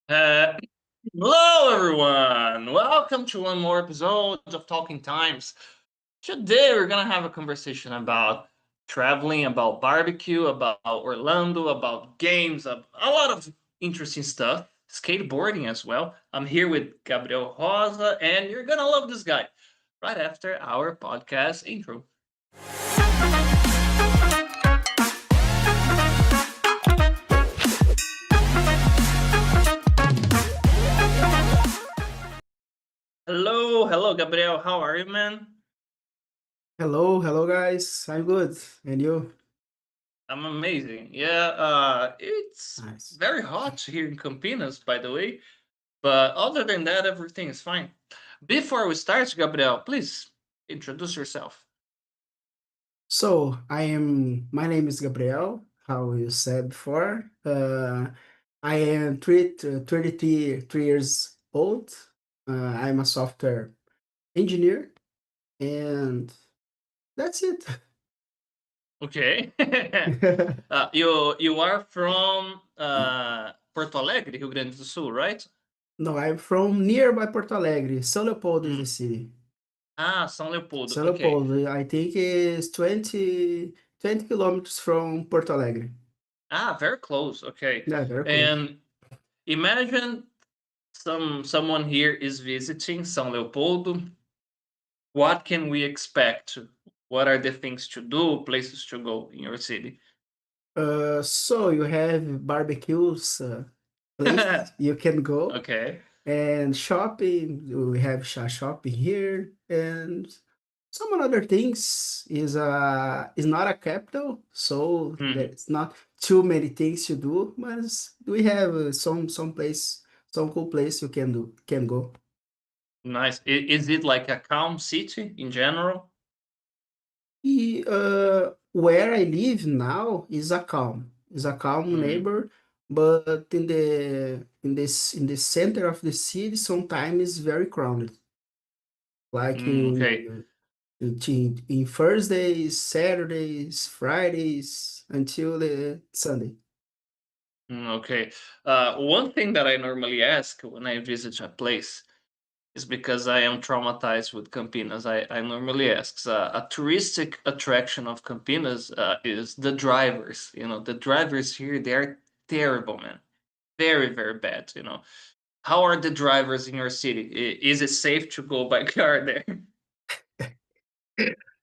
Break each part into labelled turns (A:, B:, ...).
A: Uh, Hello, everyone. Welcome to one more episode of Talking Times. Today, we're gonna have a conversation about traveling, about barbecue, about Orlando, about games, a lot of interesting stuff. Skateboarding as well. I'm here with Gabriel Rosa, and you're gonna love this guy right after our podcast intro. Hello, Gabriel. How are you, man?
B: Hello guys. I'm good. And you?
A: I'm amazing. Yeah, it's
B: Nice.
A: very hot here in Campinas, by the way. But other than that, everything is fine. Before we start, Gabriel, please introduce yourself.
B: My name is Gabriel, how you said before. I am 33 years old. I'm a software engineer, and that's it.
A: Okay. You are from Porto Alegre, Rio Grande do Sul, right?
B: No, I'm from nearby Porto Alegre. São Leopoldo is the
A: Mm.
B: city.
A: São Leopoldo.
B: São
A: Okay.
B: Leopoldo, I think is 20 kilometers from Porto Alegre.
A: Very close. Okay.
B: Yeah, very close.
A: And imagine someone here is visiting São Leopoldo. What can we expect? What are the things to do, places to go in your city?
B: So you have barbecues place you can go,
A: Okay.
B: and shopping. We have shopping here, and some other things is not a capital, so
A: Mhm.
B: there's not too many things to do. But we have some cool place you can go.
A: Nice. Is it like a calm city in general?
B: Where I live now is a calm
A: Mm.
B: neighbor, but in the center of the city, sometimes it's very crowded. Like
A: Okay.
B: in Thursdays, Saturdays, Fridays until the Sunday.
A: Okay. One thing that I normally ask when I visit a place is because I am traumatized with Campinas. I normally ask. A touristic attraction of Campinas is the drivers. The drivers here, they're terrible, man. Very, very bad. How are the drivers in your city? Is it safe to go by car there?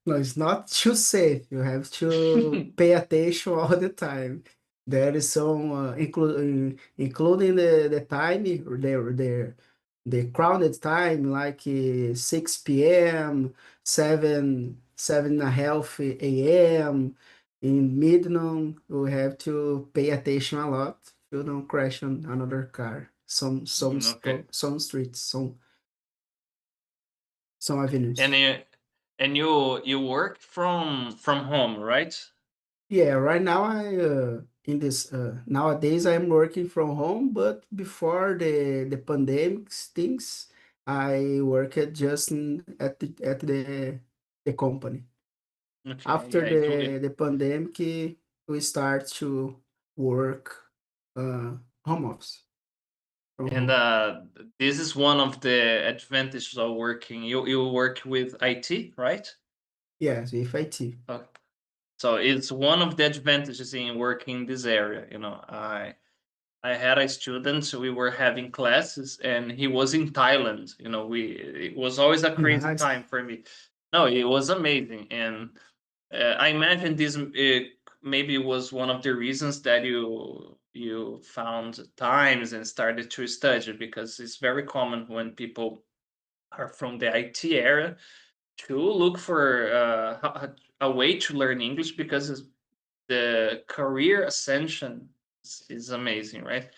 B: No, it's not too safe. You have to pay attention all the time. There is some including the time the crowded time like 6 p.m., 7 and a half a.m. in midnight. You have to pay attention a lot to don't crash on another car.
A: Okay.
B: Some streets, some
A: And
B: avenues.
A: you work from home, right?
B: Yeah, right now I in this nowadays I'm working from home, but before the pandemic things, I worked just at the company.
A: Okay.
B: After
A: Yeah, it will.
B: the pandemic, we start to work home office from
A: And
B: home.
A: this is one of the advantages of working. You work with IT, right?
B: Yes, with IT.
A: Okay. So it's one of the advantages in working in this area. I had a student, so we were having classes, and he was in Thailand. It was always a crazy
B: Nice.
A: time for me. No, it was amazing, and I imagine this maybe was one of the reasons that you found times and started to study, because it's very common when people are from the IT area to look for a way to learn English, because the career ascension is amazing, right?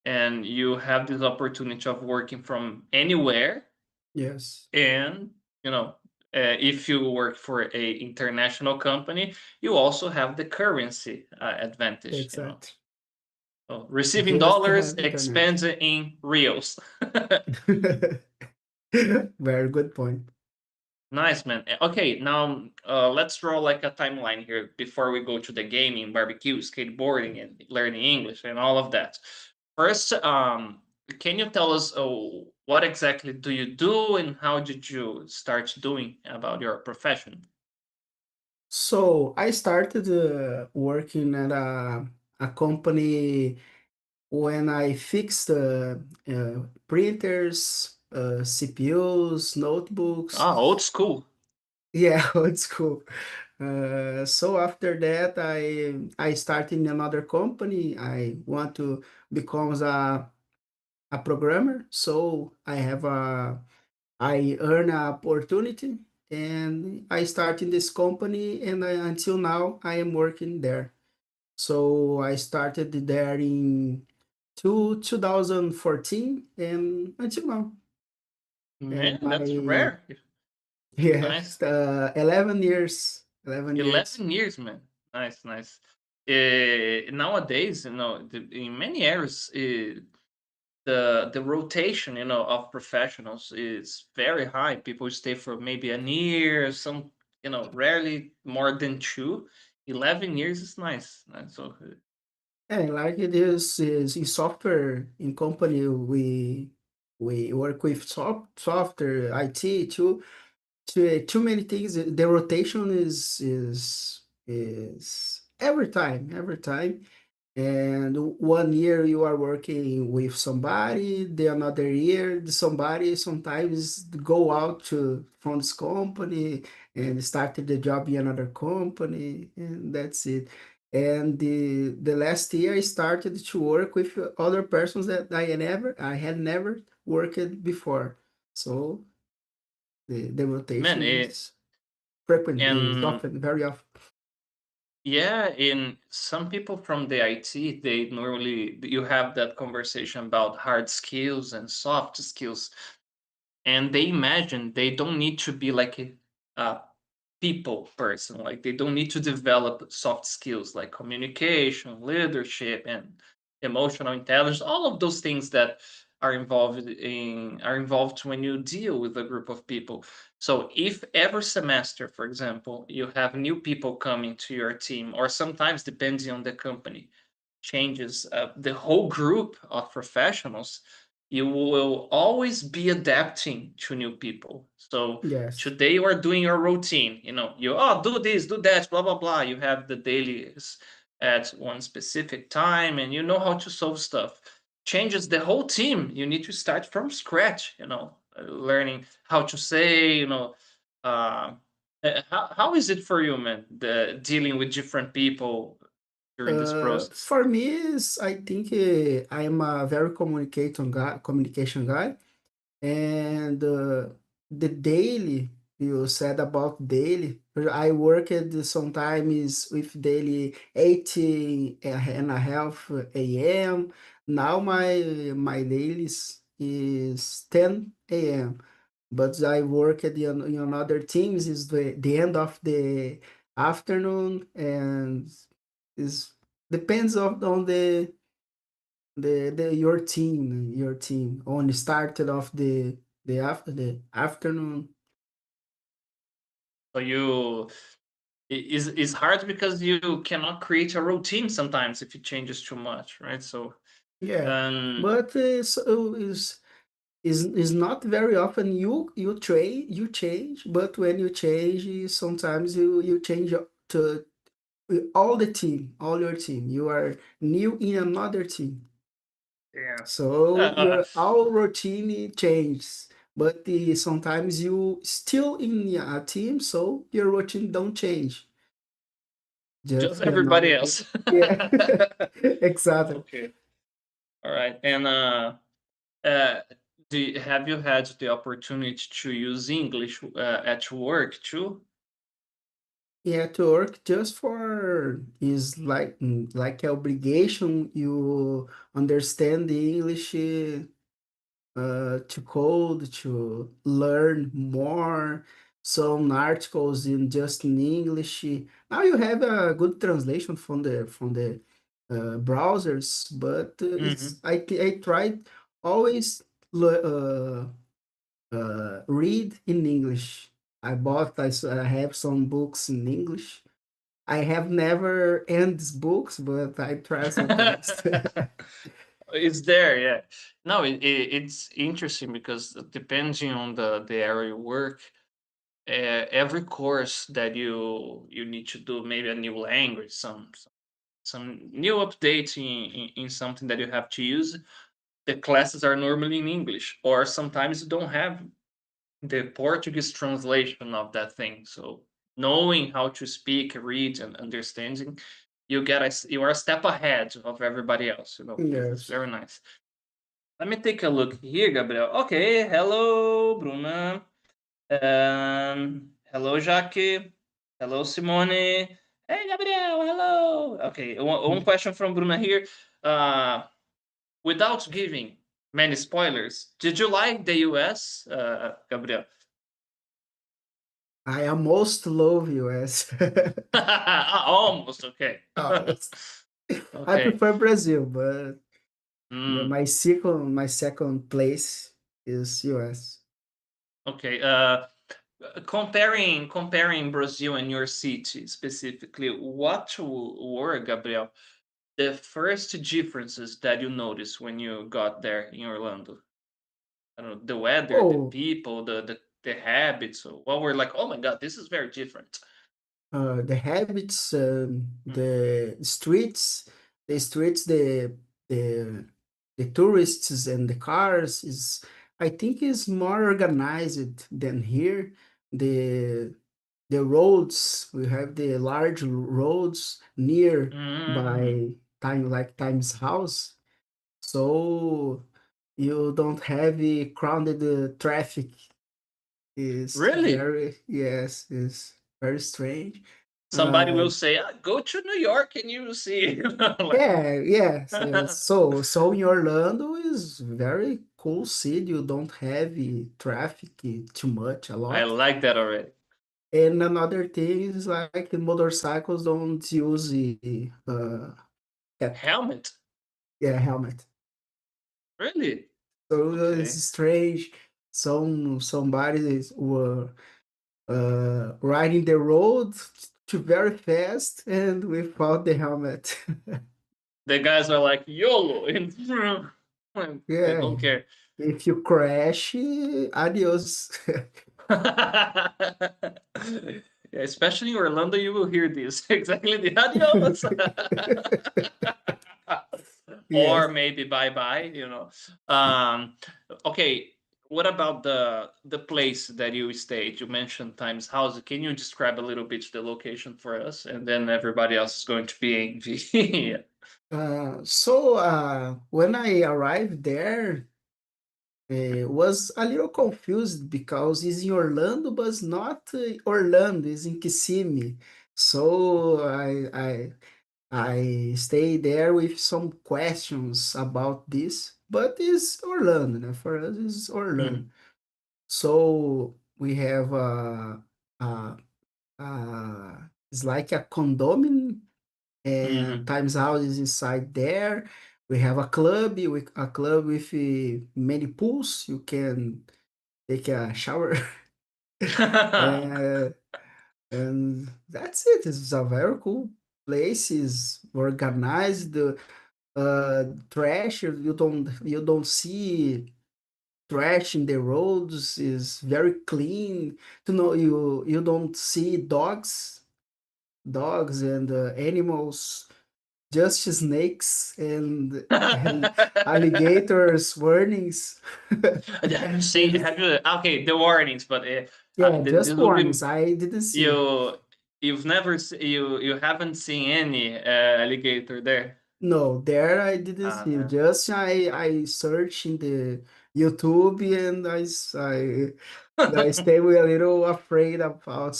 A: And you have this opportunity of working from anywhere,
B: Yes,
A: and you know if you work for a international company, you also have the currency advantage.
B: exactly.
A: So receiving
B: Just to
A: dollars,
B: have internet.
A: expensed in reals.
B: Very good point.
A: Nice, man. Okay, now let's draw like a timeline here before we go to the gaming, barbecue, skateboarding, and learning English and all of that. First, can you tell us what exactly do you do and how did you start doing about your profession?
B: So I started working at a company when I fixed printers, CPUs, notebooks.
A: Ah, old school.
B: Yeah, old school. So after that, I started in another company. I want to become a programmer. So I earn an opportunity and I start in this company and until now I am working there. So I started there in 2014 and until now. And
A: Man, that's
B: my
A: rare. Nice.
B: yes, 11 years, 11 years.
A: 11 years, man. Nice, nice. Nowadays, in many areas, the rotation, of professionals is very high. People stay for maybe a year, some, rarely more than two. 11 years is nice. Nice. So,
B: And like it is in software in company we work with software IT too many things. The rotation is every time. And one year you are working with somebody, the another year somebody sometimes go out from this company and started the job in another company, and that's it. And the last year I started to work with other persons that I had never worked before. So the
A: man,
B: rotation is frequent, is
A: and
B: often, very often.
A: yeah, in some people from the IT, they normally you have that conversation about hard skills and soft skills, and they imagine they don't need to be like a people person. Like they don't need to develop soft skills like communication, leadership, and emotional intelligence. All of those things that are involved when you deal with a group of people. So if every semester, for example, you have new people coming to your team, or sometimes depending on the company, changes the whole group of professionals, you will always be adapting to new people. So
B: Yes.
A: today you are doing your routine, you do this, do that, blah blah blah. You have the dailies at one specific time and you know how to solve stuff. Changes the whole team. You need to start from scratch, learning how to say, uh, how is it for you, man, the dealing with different people during this process?
B: For me, is I think I am a very communication guy, and the daily you said about daily. I worked sometimes with daily 8:30 a.m. Now my dailies is 10 a.m. But I worked in another teams is the end of the afternoon and is depends on the your team on the started of the afternoon.
A: So is hard because you cannot create a routine sometimes if it changes too much, right? So
B: Yeah,
A: um
B: but so is not very often you change, but when you change, sometimes you change to all the team, all your team. You are new in another team.
A: yeah.
B: So
A: uh,
B: your our routine changes, but sometimes you still in a team, so your routine don't change.
A: just
B: Just
A: everybody
B: another
A: else.
B: people. Yeah, exactly.
A: Okay. All right. And uh have you had the opportunity to use English at work too?
B: Yeah, to work just for is like obligation. You understand the English to code, to learn more, some articles in just in English. Now you have a good translation from the browsers, but
A: Hmm.
B: I tried always read in English. I have some books in English. I have never end books, but I try sometimes.
A: It's there, yeah. No, it's interesting because depending on the area you work, every course that you need to do, maybe a new language, some new updates in something that you have to use. The classes are normally in English, or sometimes you don't have the Portuguese translation of that thing. So knowing how to speak, read, and understanding, you are a step ahead of everybody else. This is
B: Yes.
A: very nice. Let me take a look here, Gabriel. Okay, hello, Bruna. Hello, Jaque. Hello, Simone. Hey, Gabriel. Hello. Okay, one question from Bruna here. Uh, without giving many spoilers, did you like the US, Gabriel?
B: I almost love US.
A: Almost okay.
B: Almost. I
A: Okay.
B: prefer Brazil, but
A: Mm,
B: my second place is US.
A: okay. Comparing Brazil and your city specifically, what were, Gabriel, the first differences that you noticed when you got there in Orlando? I don't know, the weather, the
B: Oh,
A: people, the habits. What were like? Oh my God, this is very different.
B: the habits,
A: Mm,
B: the streets, the the tourists and the cars is, I think, is more organized than here. The the roads, we have the large roads near
A: mm,
B: by Times House, so you don't have a crowded traffic. Is
A: really?
B: very, yes, is very strange.
A: Somebody
B: Uh,
A: will say, "Go to New York and you will see." Like,
B: yeah, yes. So in Orlando is very cool city. You don't have traffic too much, a
A: I
B: lot.
A: like that already.
B: And another thing is like the motorcycles don't use cap,
A: Helmet?
B: yeah, helmet.
A: Really?
B: So it's
A: Okay.
B: strange. Somebody were riding the road to very fast and without the helmet.
A: The guys are like YOLO and they
B: Yeah,
A: don't care.
B: if you crash, adios.
A: Yeah, especially in Orlando, you will hear this. Exactly the adios.
B: Yes.
A: Or maybe bye bye. Okay, what about the place that you stayed? You mentioned Times House. Can you describe a little bit the location for us? And then everybody else is going to be envy.
B: When I arrived there, was a little confused because it's in Orlando, but it's not Orlando, it's in Kissimmee. So I stayed there with some questions about this, but it's Orlando, né? For us, it's Orlando.
A: Mhm,
B: So we have it's like a condominium, and
A: mhm.
B: Times House is inside there. We have a club with many pools. You can take a shower, and that's it. It's a very cool place. Is organized. Trash. You don't see trash in the roads. Is very clean. You don't see dogs and animals, just snakes and alligators warnings.
A: Have you seen?
B: And
A: Have you? Okay, the warnings, but
B: yeah,
A: this
B: just
A: will be
B: warnings. I didn't see.
A: you. You've never you haven't seen any alligator there.
B: No, there I didn't see.
A: Uh,
B: Just I search in the YouTube, and I stay a little afraid about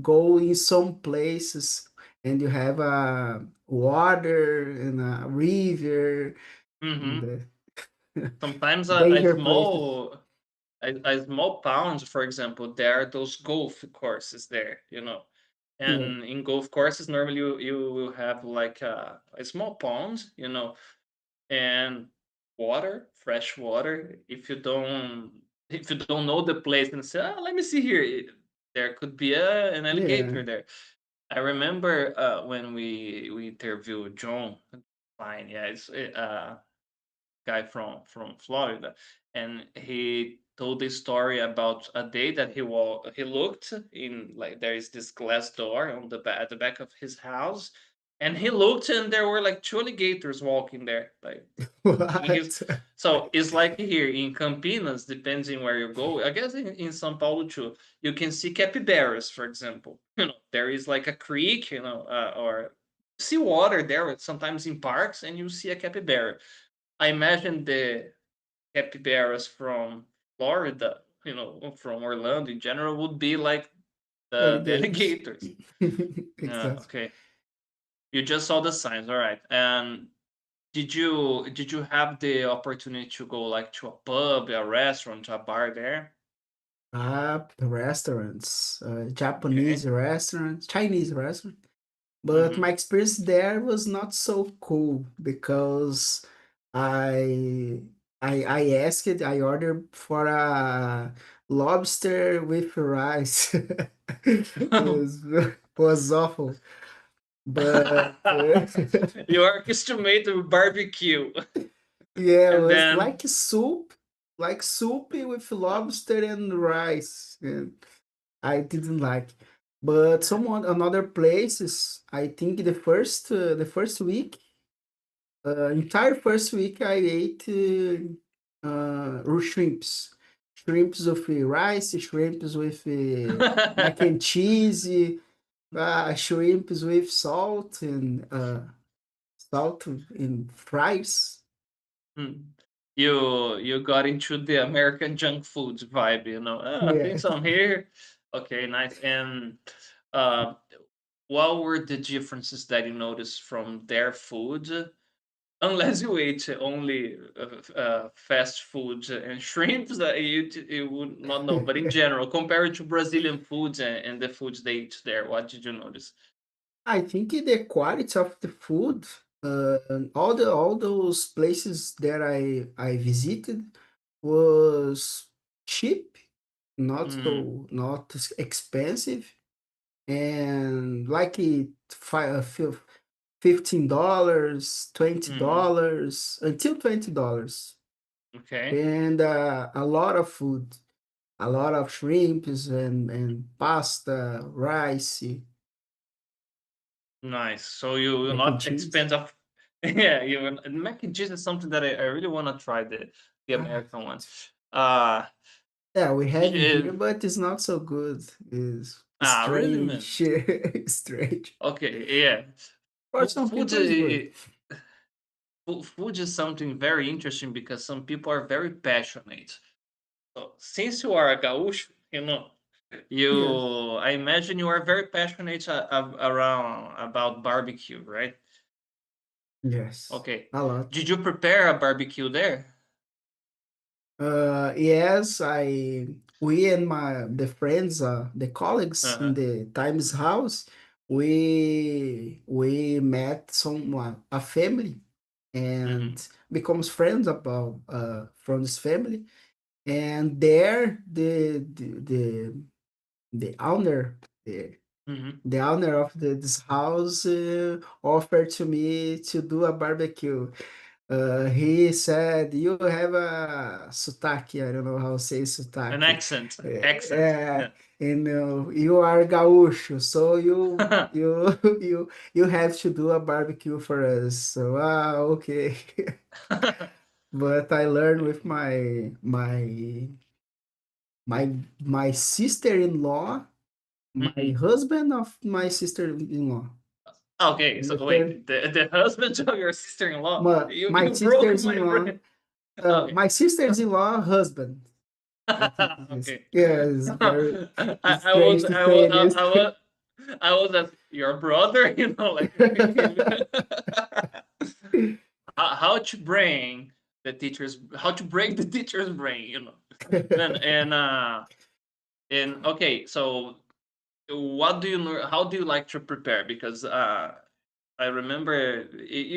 B: going some places, and you have a water and a river and
A: hmm Sometimes
B: danger places.
A: a small pound, for example, there are those golf courses there,
B: Yeah,
A: and in golf courses normally you will have like a small pond, and water, fresh water. If you don't know the place and say, oh, let me see here, there could be an
B: yeah.
A: alligator there. I remember when we interviewed John. Fine, yeah, guy from Florida, and he told the story about a day that he looked in, like, there is this glass door on at the back of his house, and he looked and there were like two alligators walking there, like he's.
B: What?
A: So it's like here in Campinas, depending where you go. I guess in São Paulo too, you can see capybaras, for example. There is like a creek, or see water there sometimes in parks, and you see a capybara. I imagine the capybaras from Florida, from Orlando in general, would be like the
B: Alligators.
A: alligators. Yeah,
B: Exactly.
A: okay. You just saw the signs, all right. And did you have the opportunity to go like to a pub, a restaurant, a bar there?
B: Restaurants, Japanese
A: Okay.
B: restaurants, Chinese restaurant. But
A: Mm-hmm.
B: my experience there was not so cool because I I ordered for a lobster with rice. Was awful. But
A: You are accustomed to barbecue,
B: yeah, it
A: and
B: was
A: then
B: like soup with lobster and rice. And I didn't like. But another places, I think the first week, entire first week, I ate raw shrimps, shrimps with rice, shrimps with mac and cheese, shrimps with salt and fries.
A: Hmm. You got into the American junk foods vibe, I think
B: Yeah.
A: so. I'm here. Okay, nice. And uh, what were the differences that you noticed from their food? Unless you ate only fast food and shrimps, you would not know. But in general, compared to Brazilian foods and the foods they eat there, what did you notice?
B: I think the quality of the food, and all those places that I visited was cheap,
A: Mm-hmm.
B: not expensive, and like it $15,
A: Mm-hmm.
B: $20 until $20,
A: Okay.
B: and a lot of food, a lot of shrimps and pasta, rice,
A: Nice. So you
B: mac and
A: not
B: cheese.
A: expensive. Yeah, mac and cheese is something that I really want to try, the
B: Ah,
A: American one. Uh
B: yeah, we have it
A: yeah,
B: here, but it's not so good. It's
A: really, man.
B: strange, strange.
A: Okay, yeah.
B: For some
A: Food,
B: people, it's good.
A: food is something very interesting because some people are very passionate. So since you are a gaucho,
B: Yes,
A: I imagine you are very passionate around about barbecue, right?
B: yes,
A: Okay.
B: a lot.
A: Did you prepare a barbecue there?
B: Yes, we and the friends, the colleagues in
A: Uh-huh.
B: the Times House, we met a family and
A: Mm-hmm.
B: becomes friends about from this family. And there, the owner,
A: Mm-hmm.
B: the owner of this house offered to me to do a barbecue. He said, "You have a sotaque. I don't know how to say
A: An
B: sotaque.
A: accent. Accent.
B: Uh,
A: Yeah.
B: and you are gaúcho, so you have to do a barbecue for us." So, okay. But I learned with my sister-in-law, my
A: Hmm.
B: husband of my sister-in-law.
A: Okay, so
B: Understand?
A: wait, the husband of your sister-in-law. You
B: My
A: you broke my
B: sisters-in-law,
A: brain. Okay.
B: my sisters-in-law husband. I think it is.
A: Okay.
B: Yeah, it's very
A: I was
B: strange to
A: I
B: say
A: was
B: this.
A: I was as your brother, like how to bring how to break the teacher's brain, and okay, so what do you learn? How do you like to prepare? Because I remember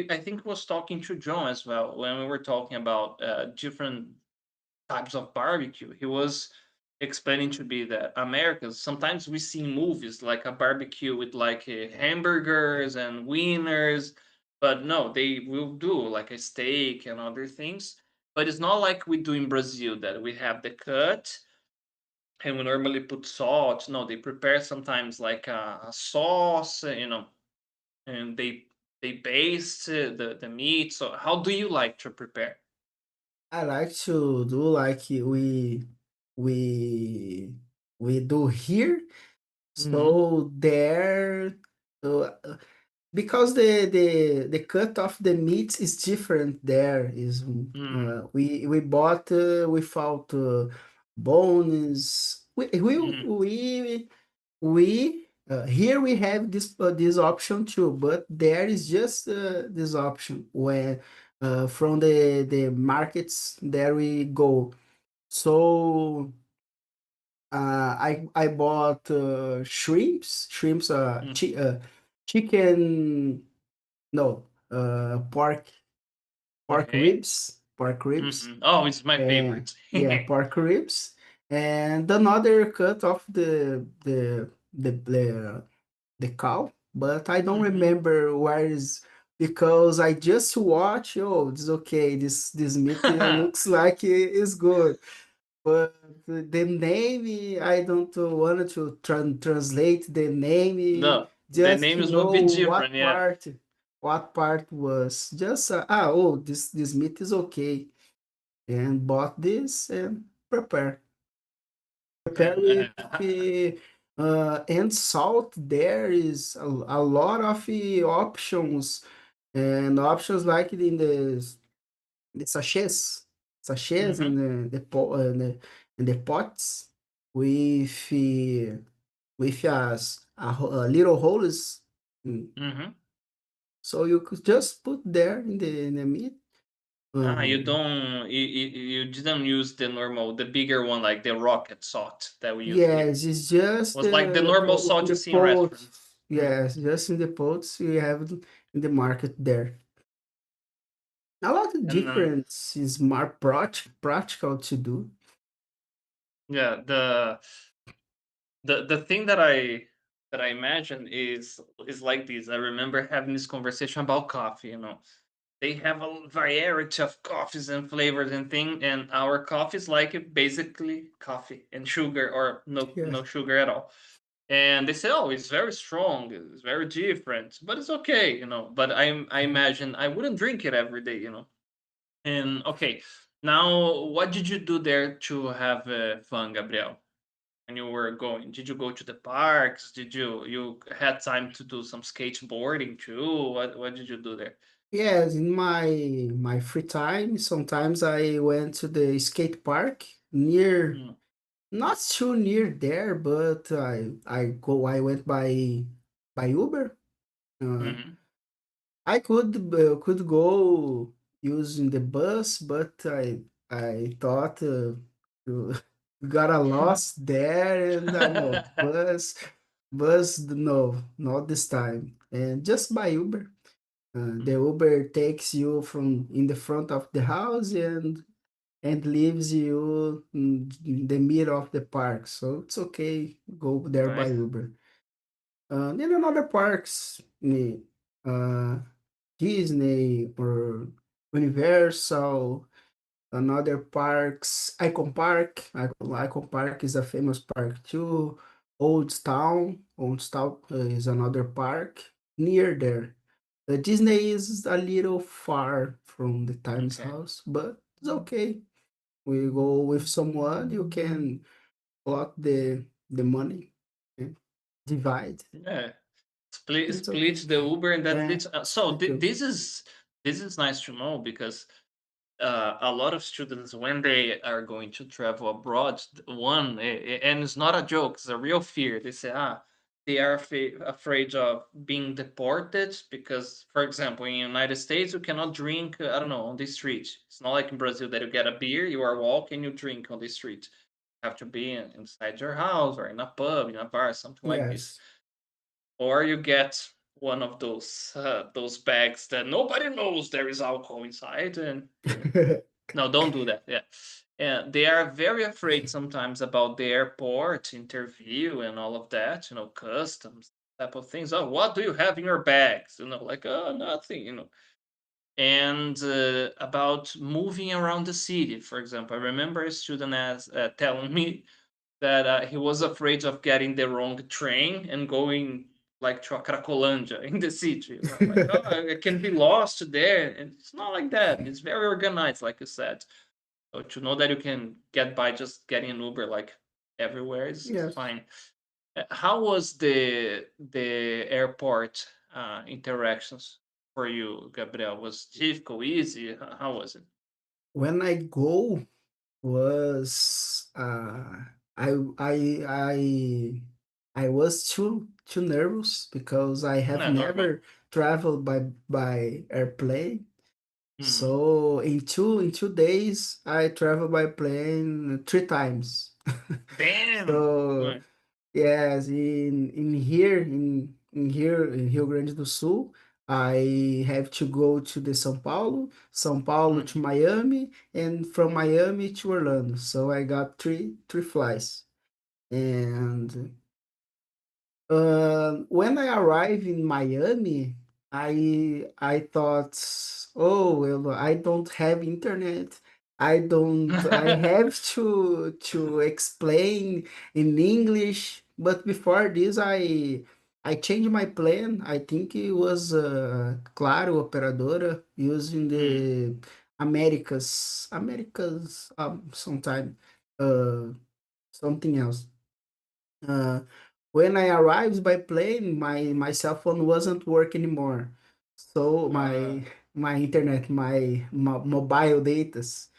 A: I think I was talking to John as well when we were talking about different types of barbecue. He was explaining to me that Americans sometimes we see movies like a barbecue with like hamburgers and wieners, But no, they will do like a steak and other things. But it's not like we do in Brazil that we have the cut and we normally put salt. No, they prepare sometimes like a sauce, and they baste the meat. So how do you like to prepare?
B: I like to do like we we do here.
A: Mm-hmm.
B: So there, uh, because the cut of the meat is different. There is we bought without bones.
A: Mm-hmm.
B: Here we have this option too, but there is just this option when from the markets there we go. So I bought shrimps, chicken, no,
A: Okay.
B: pork ribs,
A: Oh, it's my
B: and
A: favorite.
B: yeah, pork ribs, and another cut of the cow, but I don't
A: Mm-hmm.
B: remember where is because I just watch. Oh, it's okay. This meat looks like it is good, but the name I don't want to translate the name
A: No, the
B: just to
A: names would
B: know
A: be different. Yeah.
B: what part was just oh, this meat is okay, and bought this and prepare
A: And
B: with and salt. There is a lot of options, and options like in the sachets
A: mm-hmm.
B: in the pots with little holes. Mm.
A: Mm-hmm.
B: So you could just put there in the meat.
A: Ah, you
B: Um,
A: don't you didn't use the normal, the bigger one, like the rocket salt that we use here.
B: yes, it's just
A: Was like the normal salt you
B: the
A: see in
B: pot.
A: restaurants.
B: Yes, just in the pots you have it in the market there. A lot of
A: And then
B: difference is more practical to do.
A: yeah, the thing that I imagine is like this. I remember having this conversation about coffee. They have a variety of coffees and flavors and thing, and our coffee is like basically coffee and sugar or
B: Yeah.
A: no sugar at all. And they say, oh, it's very strong, it's very different, but it's okay. But I imagine I wouldn't drink it every day. And okay, now what did you do there to have fun, Gabriel? When you were going, did you go to the parks? Did you had time to do some skateboarding too? What did you do there?
B: Yes, in my free time, sometimes I went to the skate park near,
A: Mm,
B: not too near there, but I went by Uber. Uh,
A: mhm.
B: I could go using the bus, but I thought you got a lost there, and I know bus no, not this time, and just by Uber. The
A: Mhm.
B: Uber takes you from in the front of the house and leaves you in the middle of the park. So it's okay. Go there by
A: Right.
B: Uber. Then another parks, uh, Disney or Universal. Another parks, Icon Park is a famous park too. Old Town is another park near there. Disney is a little far from the Times
A: Okay.
B: House, but it's okay. We go with someone, you can plot the money and divide.
A: Yeah. Split
B: It's okay.
A: split the Uber and that's
B: Yeah,
A: it. So
B: it will.
A: this is nice to know because a lot of students when they are going to travel abroad, and it's not a joke, it's a real fear. They say, they are afraid of being deported because, for example, in the United States, you cannot drink, I don't know, on the street. It's not like in Brazil that you get a beer, you are walking, you drink on the street. You have to be inside your house or in a pub, in a bar, something like this.
B: Yes.
A: Or you get one of those bags that nobody knows there is alcohol inside, and no, don't do that. Yeah. And they are very afraid sometimes about the airport interview and all of that, customs. type of things. Oh, what do you have in your bags? Like, oh, nothing. And about moving around the city, for example, I remember a student as telling me that he was afraid of getting the wrong train and going like to a Cracolândia in the city. Like, oh, I can be lost there. And it's not like that. It's very organized, like you said. So to know that you can get by just getting an Uber like everywhere is
B: Yes.
A: fine. How was the airport interactions for you, Gabriel? Was difficult, easy? How was it?
B: When I go was I I was too nervous because I have
A: No, normal.
B: never traveled by airplane.
A: Hmm.
B: So in 2 days I traveled by plane 3 times.
A: Damn.
B: So
A: Right.
B: yes, in Rio Grande do Sul, I have to go to the São Paulo, São Paulo
A: Mm,
B: to Miami, and from Miami to Orlando. So I got three flights. And when I arrived in Miami, I thought, oh well, I don't have internet. I have to explain in English. But before this, I changed my plan. I think it was Claro operadora using
A: mm.
B: the Americas sometime something else. Uh, when I arrived by plane, my cell phone wasn't work anymore. So
A: Uh,
B: my internet, my mobile datas.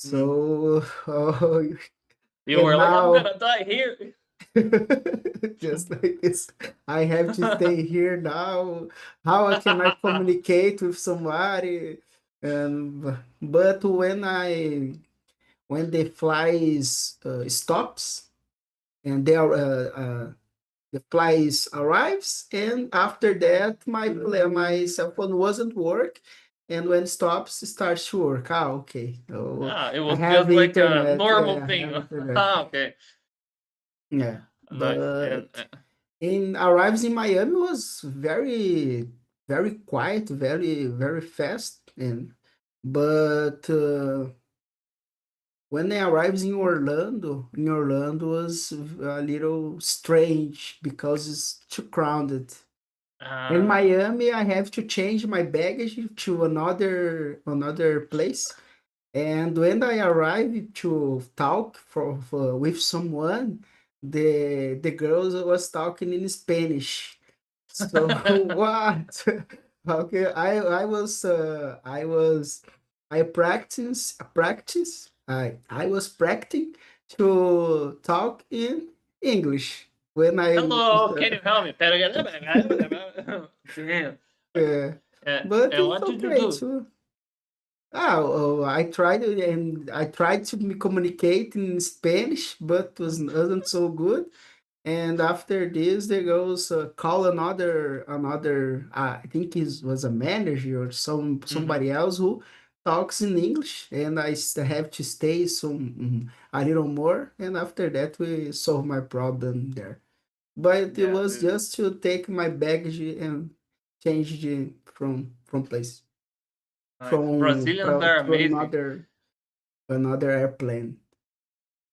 A: mm.
B: So oh,
A: You
B: and
A: were like, I'm
B: now
A: gonna die here.
B: just like this, I have to stay here now. How can I communicate with somebody? But when the flies stops and they are the flies arrives, and after that my cell phone wasn't work, and when stops it starts to work. Okay, so
A: It
B: I
A: was
B: have
A: just like a
B: internet.
A: normal
B: Yeah, I
A: thing.
B: have internet.
A: Okay.
B: Yeah,
A: Nice.
B: but
A: And
B: in arrives in Miami was very quiet, very fast. And but when I arrived in Orlando was a little strange because it's too crowded. In
A: uh,
B: Miami, I have to change my baggage to another place. And when I arrived to talk with someone, the girls was talking in Spanish. So what? Okay, I was practicing to talk in English when I
A: hello, can you help me? Damn.
B: uh,
A: And,
B: but
A: and
B: it's
A: what did you
B: okay
A: do?
B: too. I tried to communicate in Spanish, but wasn't so good. And after this, the girls call another. I think it was a manager or
A: Hmm.
B: somebody else who talks in English, and have to stay a little more. And after that, we solve my problem there. But it
A: Yeah.
B: was just to take my baggage and change from place
A: Nice. Brazilians are
B: to
A: amazing.
B: another airplane.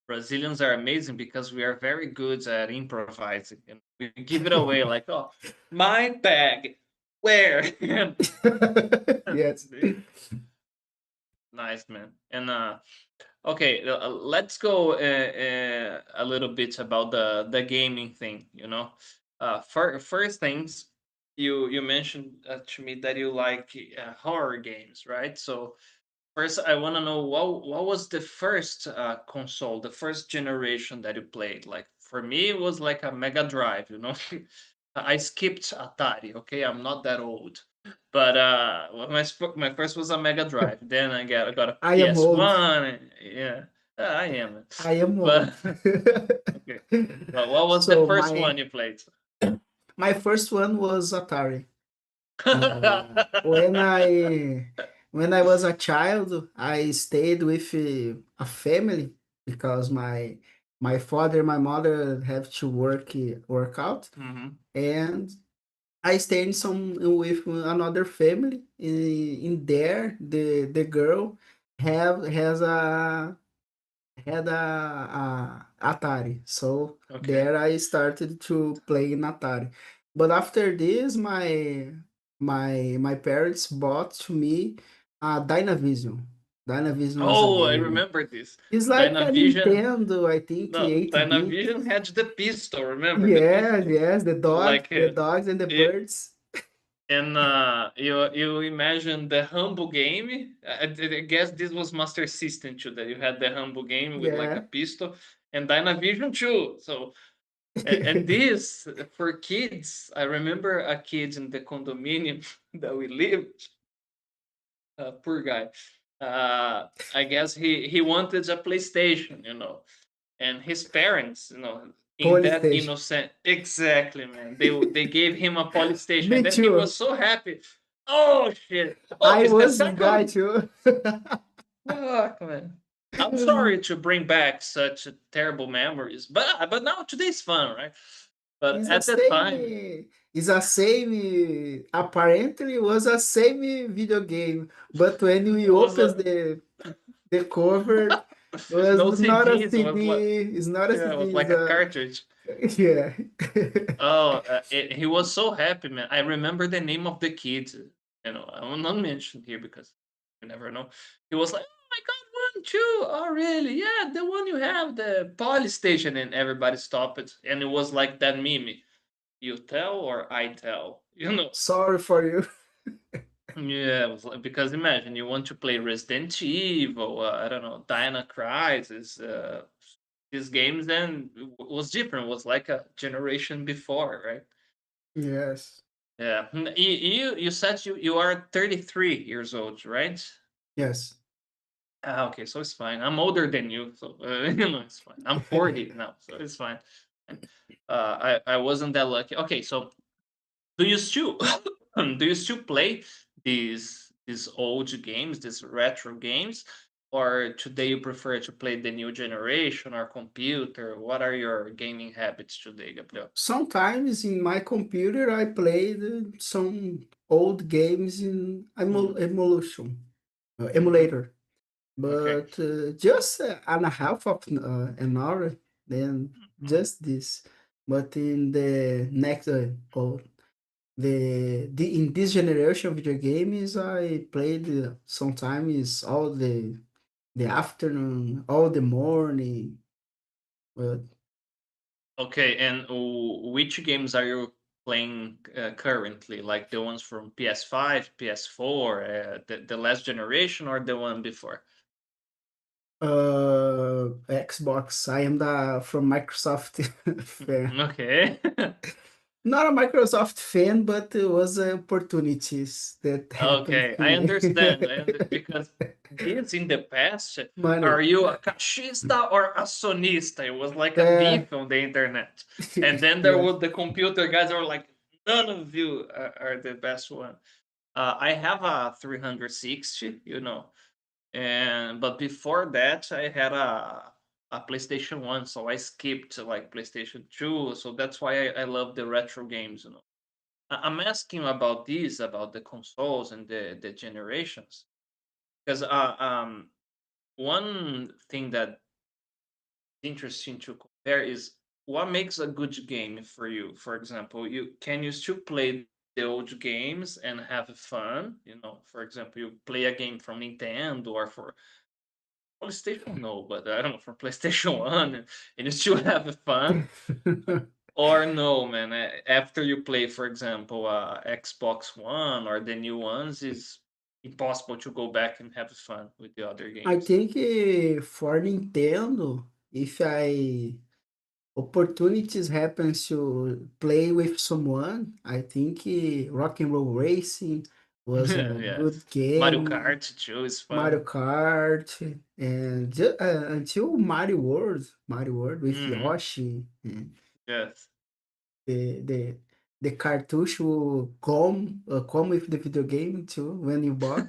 A: Brazilians are amazing because we are very good at improvising and we give it away like, oh, my bag. Where?
B: Yes.
A: Nice, man. And okay, let's go a little bit about the gaming thing. First things, you mentioned to me that you like horror games, right? So first, I want to know what was the first console, the first generation that you played. Like for me, it was like a Mega Drive. I skipped Atari. Okay, I'm not that old, but well, my first was a Mega Drive. Then I got a
B: I am old.
A: PS1. Yeah, I am.
B: I am old.
A: But okay, well, what was the
B: So
A: first one you played?
B: my first one was Atari. When I was a child, I stayed with a family because my father and my mother have to work out,
A: Hmm.
B: and I stayed with another family. In there, the girl have has a had a Atari. So
A: Okay.
B: there I started to play in Atari. But after this, my parents bought to me a Dynavision. Dynavision was a
A: Oh, I
B: game.
A: remember this.
B: It's like a
A: Dynavision.
B: Nintendo, I think,
A: No,
B: 8-bit.
A: Dynavision had the pistol. Remember the
B: Yes,
A: pistol?
B: yes,
A: Like
B: the dogs and the
A: it,
B: birds.
A: and you imagine the humble game. I guess this was Master System too. That you had the humble game with like a
B: Yeah.
A: pistol, and Dynavision too. So and this for kids. I remember a kid in the condominium that we lived. Poor guy. I guess he wanted a PlayStation, and his parents, in
B: Police
A: that
B: station.
A: innocent, exactly, man. They gave him a PlayStation,
B: Me
A: and then he
B: too.
A: was so happy. Oh shit! Oh,
B: I
A: it's the
B: was this guy
A: second.
B: too.
A: Fuck, man. I'm sorry to bring back such terrible memories, but now today's fun, right? But
B: It's a
A: at that time,
B: same. It's a same. Apparently, was a same video game, but when we
A: it was
B: opened
A: a
B: the cover, it was
A: no
B: not a
A: CDs. It was
B: CD.
A: like,
B: It's not a
A: yeah, it
B: CD.
A: was
B: It's
A: like a
B: a
A: cartridge.
B: yeah.
A: Oh, he was so happy, man. I remember the name of the kid. I will not mention here because you never know. He was like, "Oh, I got one too. Oh, really? Yeah, the one you have, the police station." And everybody stopped it, and it was like that meme: "You tell or I tell?"
B: Sorry for you.
A: Yeah, it was because imagine you want to play Resident Evil, I don't know, Dino Crisis, these games then was different. Was like a generation before, right?
B: Yes.
A: Yeah. You said you are 33 years old, right?
B: Yes.
A: Okay, so it's fine. I'm older than you, so it's fine. I'm 40 now, so it's fine. I wasn't that lucky. Okay, so do you still do you still play these old games, these retro games, or today you prefer to play the new generation or computer? What are your gaming habits today, Gabriel?
B: Sometimes in my computer, I played some old games in
A: Hmm. Hmm.
B: emulator.
A: Okay.
B: But just and a half of an hour, then
A: Mhm.
B: just this. But in the next, or the in this generation of video games, I played sometimes all the afternoon, all the morning. But
A: Okay, and which games are you playing currently? Like the ones from PS5, PS4, the last generation, or the one before?
B: Xbox, I am the from Microsoft fan.
A: Okay.
B: Not a Microsoft fan, but it was opportunities that happened
A: Okay,
B: to
A: I
B: me.
A: understand. Because this in the past,
B: Mano,
A: are you a cachista or a sonista? It was like a
B: é,
A: beef on the internet. And then there
B: yes.
A: was the computer guys who were like, none of you are the best one. I have a 360, and but before that I had a PlayStation 1, so I skipped like PlayStation 2, so that's why I love the retro games. I'm asking about these, about the consoles and the generations, because one thing that interesting to compare is what makes a good game for you. For example, you still play the old games and have fun. For example, you play a game from Nintendo or for PlayStation, no, but I don't know, for PlayStation 1, and you still have fun. Or no, man, after you play, for example, Xbox One or the new ones, is impossible to go back and have fun with the other
B: I
A: games.
B: think for Nintendo, if I opportunities happens to play with someone, I think Rock and Roll Racing was a
A: Yes.
B: good
A: Mario
B: game.
A: Kart too is
B: Mario
A: fun.
B: Kart and until Mario World with
A: Hmm.
B: Yoshi.
A: Yes.
B: The the cartucho come with the video game too when you bought.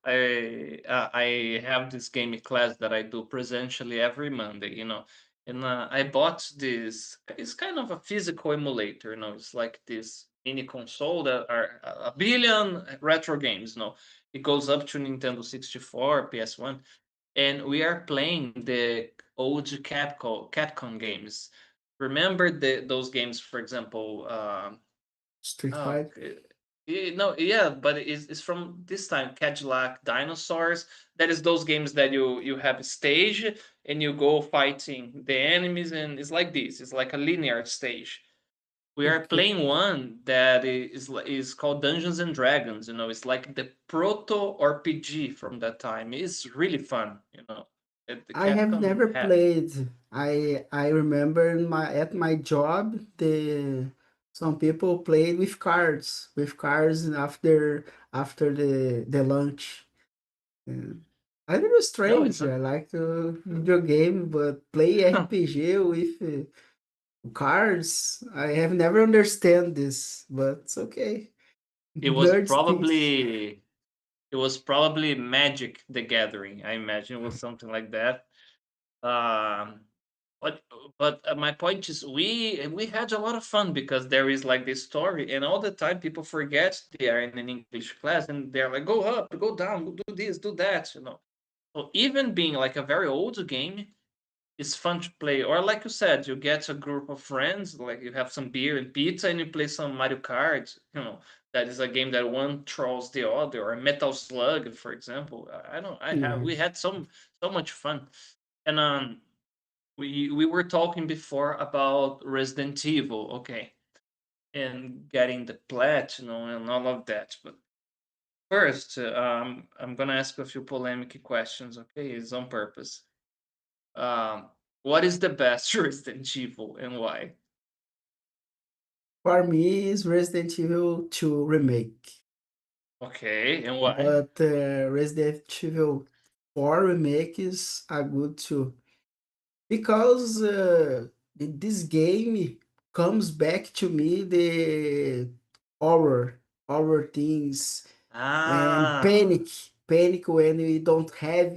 A: I have this gaming class that I do presentially every Monday, and I bought this. It's kind of a physical emulator, It's like this mini console that are a billion retro games, It goes up to Nintendo 64, PS1, and we are playing the old Capcom games. Remember those games, for example,
B: Street
A: oh,
B: Fighter.
A: no, yeah, but it's from this time, Cadillac Dinosaurs. That is those games that you have a stage and you go fighting the enemies, and it's like this. It's like a linear stage. We are
B: Okay.
A: playing one that is called Dungeons and Dragons. It's like the proto RPG from that time. It's really fun. The
B: I have
A: Capcom
B: never
A: had.
B: played. I remember at my job, the some people played with cards after the lunch. And I don't know,
A: No, it's
B: strange.
A: a
B: I like to video game, but play RPG with cards. I have never understand this, but it's okay.
A: it was
B: Nerd things.
A: probably it was probably Magic the Gathering. I imagine it was something like that. Um, but my point is, we had a lot of fun because there is like this story, and all the time people forget they are in an English class, and they're like, go up, go down, do this, do that. So even being like a very old game, it's fun to play. Or like you said, you get a group of friends, like you have some beer and pizza, and you play some Mario Kart. That is a game that one trolls the other, or Metal Slug, for example. I don't. I have. We
B: Yes.
A: had so much fun, and we were talking before about Resident Evil, okay, and getting the platinum and all of that. But first, I'm gonna ask a few polemic questions, okay? It's on purpose. Um, what is the best Resident Evil and why?
B: For me, it's Resident Evil 2 remake.
A: Okay, and why?
B: But Resident Evil 4 remake is a good too. Because this game comes back to me the horror things and
A: Ah,
B: panic when we don't have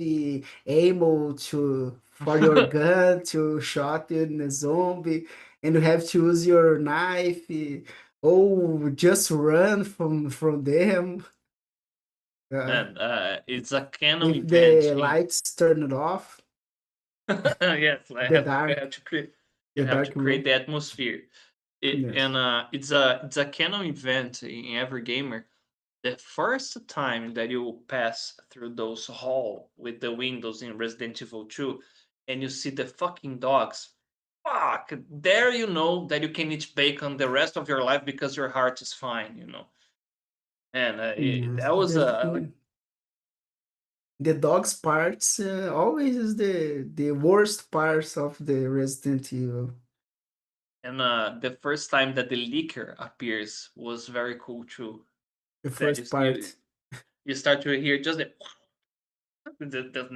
B: ammo to for your gun to shot in a zombie and you have to use your knife or just run from them uh,
A: man, it's a canon
B: with
A: event
B: the
A: in
B: lights turned off,
A: yes,
B: the dark
A: you
B: the
A: have to
B: dark
A: create
B: room.
A: the atmosphere. And
B: Yes.
A: it's a canon event in every gamer. The first time that you pass through those hall with the windows in Resident Evil 2 and you see the fucking dogs, fuck, there you know that you can eat bacon the rest of your life because your heart is fine. And
B: Yes.
A: that was like,
B: The dog's parts always is the worst parts of the Resident Evil.
A: and the first time that the liquor appears was very cool too.
B: The
A: That
B: first
A: is you
B: part.
A: you start to hear just the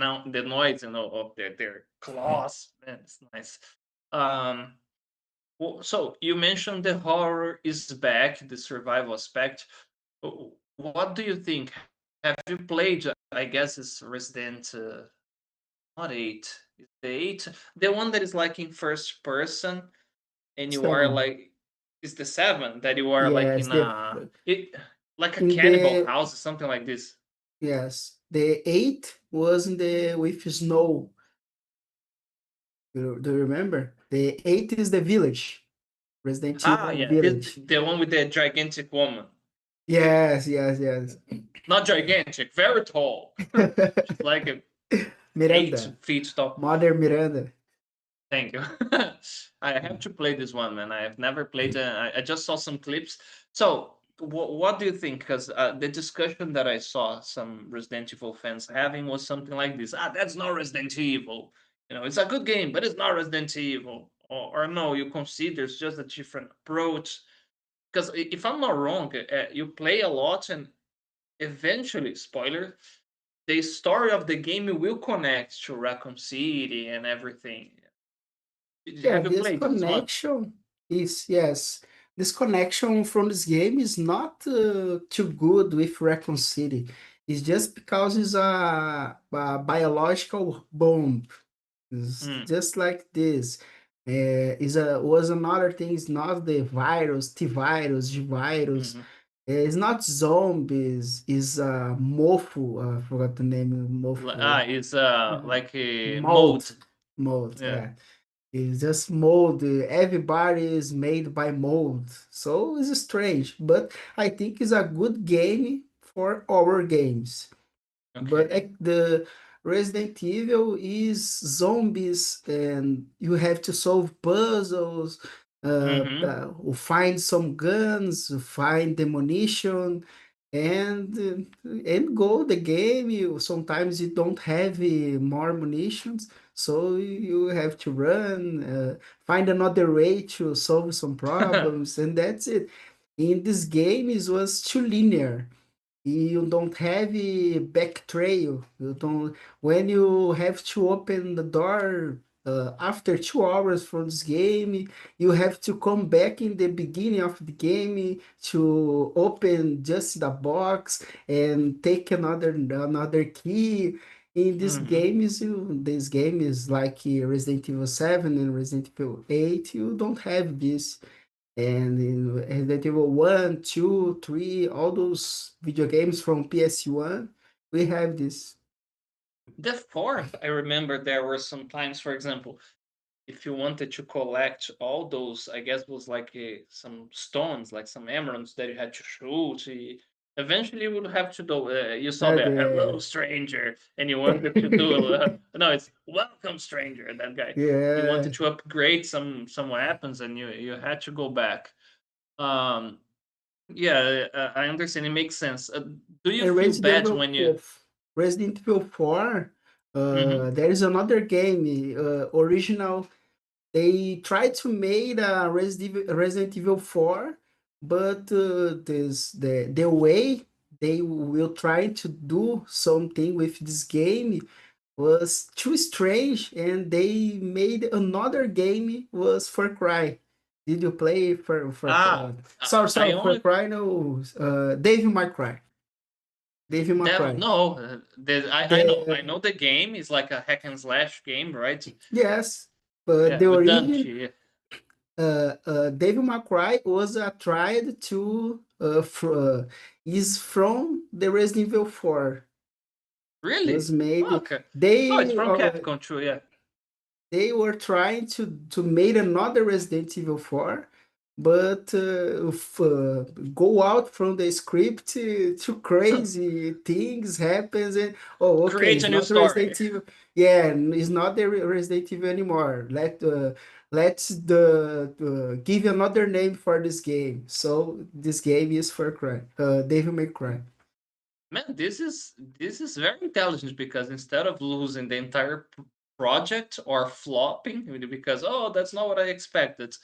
A: noise, of their claws. Man, it's nice. Um, well, so you mentioned the horror is back, the survival aspect. What do you think? Have you played? I guess it's Resident, not eight. Is the eight the one that is like in first person, and you are
B: 7.
A: like, is the seven that you are like
B: Yes,
A: in like a
B: in
A: cannibal
B: the
A: house, something like this.
B: yes, the 8 was in the with snow. Do you remember? The 8 is the village. Resident
A: Ah,
B: Evil
A: yeah, this
B: Village.
A: the one with the gigantic woman.
B: Yes, yes, yes.
A: Not gigantic, very tall. She's like 8
B: Miranda.
A: feet tall.
B: Mother Miranda.
A: Thank you. I have to play this one, man. I have never played. I just saw some clips. So, what do you think? Because the discussion that I saw some Resident Evil fans having was something like this: Ah, that's not Resident Evil. It's a good game, but it's not Resident Evil. Or no, you consider it's just a different approach. Because if I'm not wrong, you play a lot, and eventually, spoiler, the story of the game will connect to Raccoon City and everything.
B: Yeah,
A: Have you
B: this
A: played this one?
B: connection is yes. This connection from this game is not too good with Raccoon City. It's just because it's a biological bomb. It's
A: Mm,
B: just like this. Was another thing. It's not the virus, T-virus, G-virus.
A: mhm.
B: It's not zombies. It's mofo. I forgot the name. Mofo.
A: It's
B: Uh,
A: like a
B: mold.
A: mold.
B: Mold.
A: Yeah.
B: Yeah. It's just mold. Everybody is made by mold. So it's strange. But I think it's a good game for our games. But
A: Okay.
B: the Resident Evil is zombies, and you have to solve puzzles,
A: Mm-hmm.
B: find some guns, find ammunition, and go the game. Sometimes you don't have more munitions, so you have to run, find another way to solve some problems, and that's it. In this game, it was too linear. You don't have a back trail. You don't when you have to open the door after 2 hours from this game, you have to come back in the beginning of the game to open just the box and take another key. In
A: Mm-hmm.
B: this game is like Resident Evil 7 and Resident Evil 8. You don't have this. And in Resident Evil 1, 2, 3, all those video games from PS1, we have this.
A: The fourth, I remember there were some times, for example, if you wanted to collect all those, I guess it was like some stones, like some emeralds that you had to shoot. Eventually, you would have to do. You saw the "Hello,
B: The
A: stranger," and you wanted to do. No, it's "Welcome, stranger." That guy. You wanted
B: yeah,
A: to upgrade some weapons, and you had to go back. Um, yeah, I understand. It makes sense. Do you
B: and
A: feel bad when you?
B: Resident Evil 4,
A: Hmm.
B: there is another game, original. They tried to make a Resident Evil 4, but the way they will try to do something with this game was too strange, and they made another game was Far Cry. Did you play
A: Ah, I
B: sorry, Far
A: only
B: Cry? No, Devil May Cry. Devil May
A: Devil.
B: Cry.
A: No, I
B: The
A: know the game is like a hack and slash game, right?
B: Yes, but
A: Yeah,
B: the
A: with
B: origin,
A: Dante.
B: Devil May Cry was tried to is from the Resident Evil 4. Was
A: Really?
B: made.
A: Okay. Oh, it's
B: They
A: from Capcom too. Yeah.
B: they were trying to make another Resident Evil 4, but go out from the script to crazy things happens, and oh, okay,
A: Create
B: it's
A: a new
B: not
A: story.
B: Resident Evil. Yeah, it's not the Resident Evil anymore. Let's give another name for this game. So this game is for Cry. Devil May Cry.
A: Man, this is very intelligent because instead of losing the entire project or flopping because oh that's not what I expected,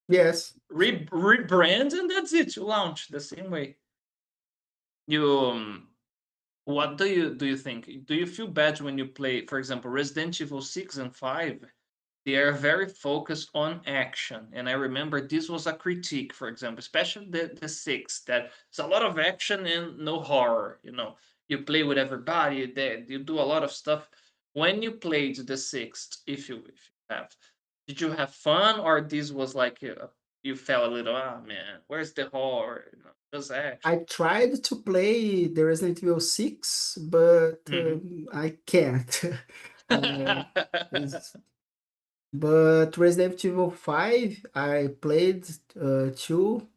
B: Yes.
A: rebrand and that's it. You launch the same way. You what do you think? Do you feel bad when you play, for example, Resident Evil 6 and 5? They are very focused on action. And I remember this was a critique, for example, especially the 6, that it's a lot of action and no horror. You play with everybody, you do a lot of stuff. When you played the 6th, if you have, did you have fun, or this was like you felt a little, ah, man, where's the horror? Just
B: I
A: action.
B: tried to play the Resident Evil 6, but
A: Hmm.
B: I can't. Uh, it's- but Resident Evil 5, I played two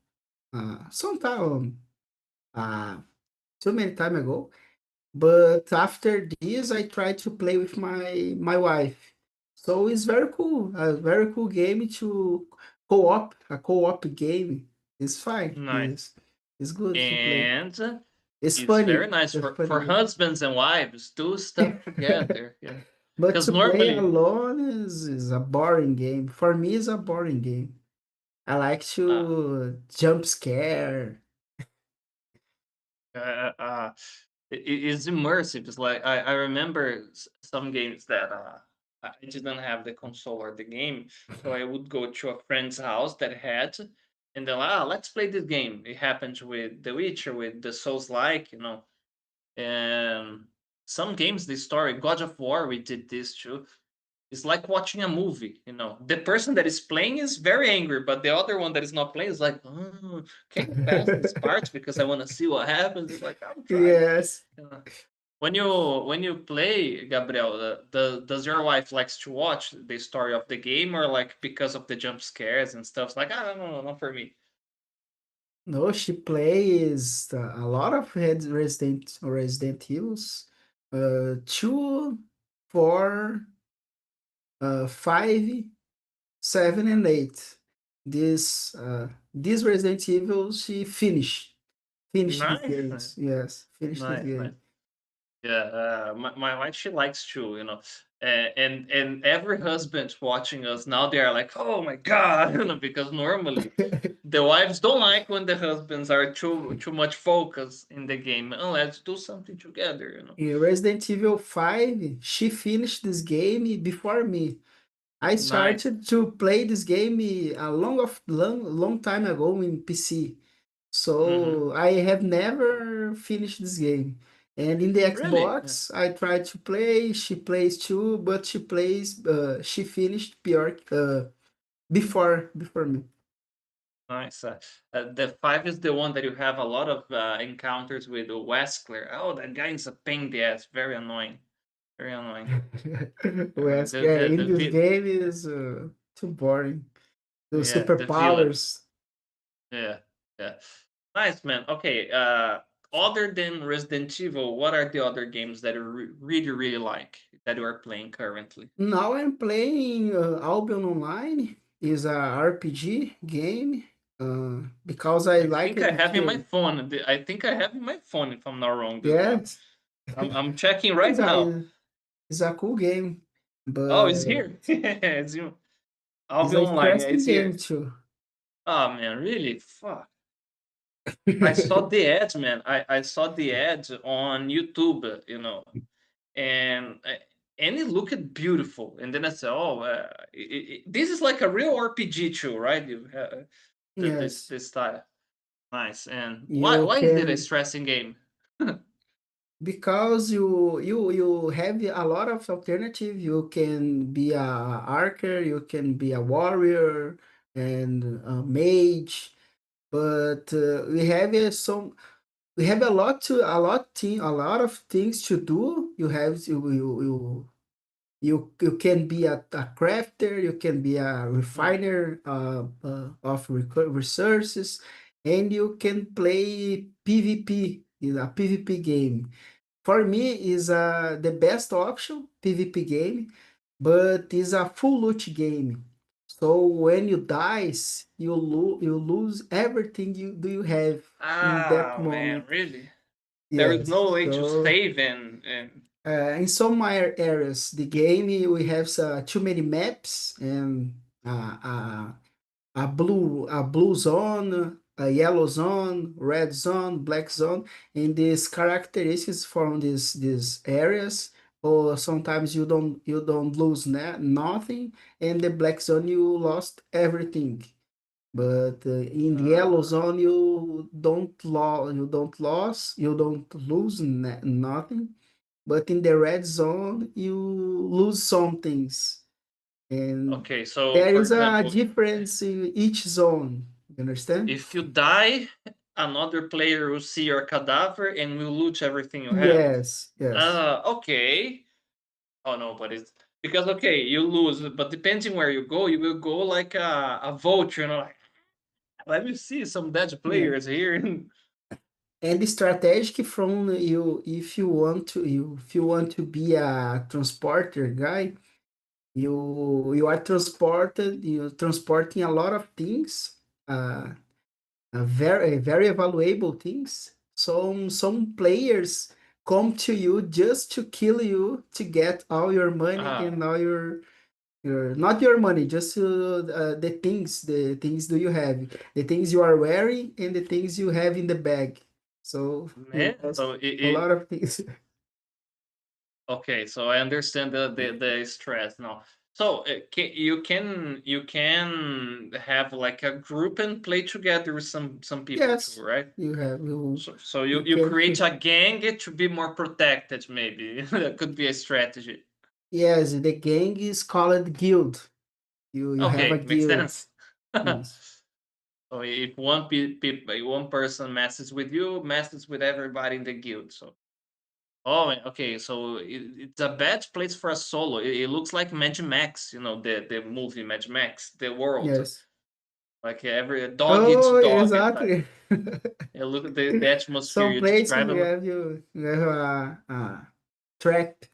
B: sometime uh, too many time ago. But after this, I tried to play with my wife. So it's very cool, a very cool game to a co-op game. It's fine.
A: Nice.
B: It's good to play.
A: And
B: It's
A: it's very
B: funny.
A: nice
B: It's
A: for
B: funny.
A: husbands and wives do stuff together. Yeah,
B: But
A: because
B: to play
A: normally,
B: alone is a boring game. For me, it's a boring game. I like
A: uh,
B: to jump scare.
A: uh, uh, it's immersive. It's like I remember some games that I didn't have the console or the game, so I would go to a friend's house that had, and then let's play this game. It happened with The Witcher, with the Souls like. And some games, the story, God of War, we did this too. It's like watching a movie, you know. The person that is playing is very angry, but the other one that is not playing is like, oh, can you pass this part because I want to see what happens? It's like, I'm trying.
B: Yes.
A: You know. When you play, Gabriel, does your wife likes to watch the story of the game, or like because of the jump scares and stuff? Like, I don't know, not for me.
B: No, she plays a lot of Resident Evils. 2, 4, 5, 7, and 8. This Resident Evil she finished the
A: Nice,
B: games. Yes, finished this
A: nice, nice.
B: game.
A: Yeah, my wife, she likes to, you know, and every husband watching us now, they are like, oh my god, you know, because normally the wives don't like when the husbands are too much focused in the game. Oh, let's do something together, you know.
B: In Resident Evil 5, she finished this game before me. I
A: Nice.
B: started to play this game a long time ago in PC.
A: Mm-hmm.
B: So I have never finished this game. And in the
A: Really? Yeah.
B: Xbox, I tried to play. She plays too, but she finished before me.
A: Nice. The five is the one that you have a lot of encounters with Wesker. Oh, that guy is a pain in the ass. Very annoying. Very annoying.
B: Wesker in this game is too boring. The
A: Yeah, the villain.
B: superpowers.
A: Yeah, yeah. Nice, man. Okay. Other than Resident Evil, what are the other games that you really, really like that you are playing currently?
B: Now I'm playing Albion Online. Is a RPG game because I
A: I
B: like
A: think I
B: it
A: have in my
B: to.
A: phone. I think I have in my phone, if I'm not wrong, this one.
B: Yes,
A: I'm checking right
B: it's
A: now.
B: it's a cool game,
A: Oh,
B: but
A: it's here. It's you. I'll
B: it's
A: be
B: a
A: online. Yeah,
B: interesting
A: it's
B: game
A: here.
B: too.
A: Oh man, really? Fuck. I saw the ads, man. I saw the ads on YouTube, you know, and and it looked beautiful. And then I said, "Oh, this is like a real RPG too, right? You
B: Yes,
A: this style, nice. And
B: you
A: why is it a
B: can
A: stressing game?
B: because you have a lot of alternative. You can be a archer, you can be a warrior and a mage, but we have a lot of things to do. You can be a crafter, you can be a
A: Mm,
B: refiner of resources, and you can play PvP in a PvP game. For me, is the best option PvP game, but is a full loot game. So when you dies, you lose everything you have in that
A: man,
B: moment.
A: really? There is no
B: Yes.
A: way to
B: So
A: save and
B: in some areas, the game we have too many maps and a blue zone, a yellow zone, red zone, black zone, and these characteristics from these areas. Or sometimes you don't lose nothing, and the black zone you lost everything. But in the yellow
A: uh,
B: zone you don't lose nothing. But in the red zone you lose some things, and
A: okay. So,
B: there
A: for
B: is a
A: example,
B: difference in each zone. You understand?
A: if you die, another player will see your cadaver and will loot everything you have.
B: Yes, yes.
A: Okay. Oh no, but it's because okay, you lose, but depending where you go, you will go like a vulture, you know, like let me see some dead
B: Yeah.
A: players here.
B: And the strategic from you, if you want to be a transporter guy, you are you're transporting a lot of things, uh, very valuable things. Some players come to you just to kill you to get all your money
A: Ah,
B: and all your not your money, just the things do you have, the things you are wearing and the things you have in the bag. So you
A: man.
B: lost
A: So
B: a lot of things.
A: okay, so I understand the stress now. So you can have like a group and play together with some people too,
B: Yes,
A: right?
B: you have
A: So
B: you
A: you
B: can
A: create a gang to be more protected, maybe. That could be a strategy.
B: yes, the gang is called guild. You have a
A: Okay, makes
B: guild.
A: sense.
B: Yes.
A: So if one person messes with you, messes with everybody in the guild. So okay. So it's a bad place for a solo. It looks like Mad Max, the movie Mad Max, the world.
B: Yes.
A: Like every dog eats
B: Oh,
A: dog type.
B: exactly.
A: Yeah, look at the atmosphere
B: Some
A: you
B: places
A: describe.
B: we have you have a trap.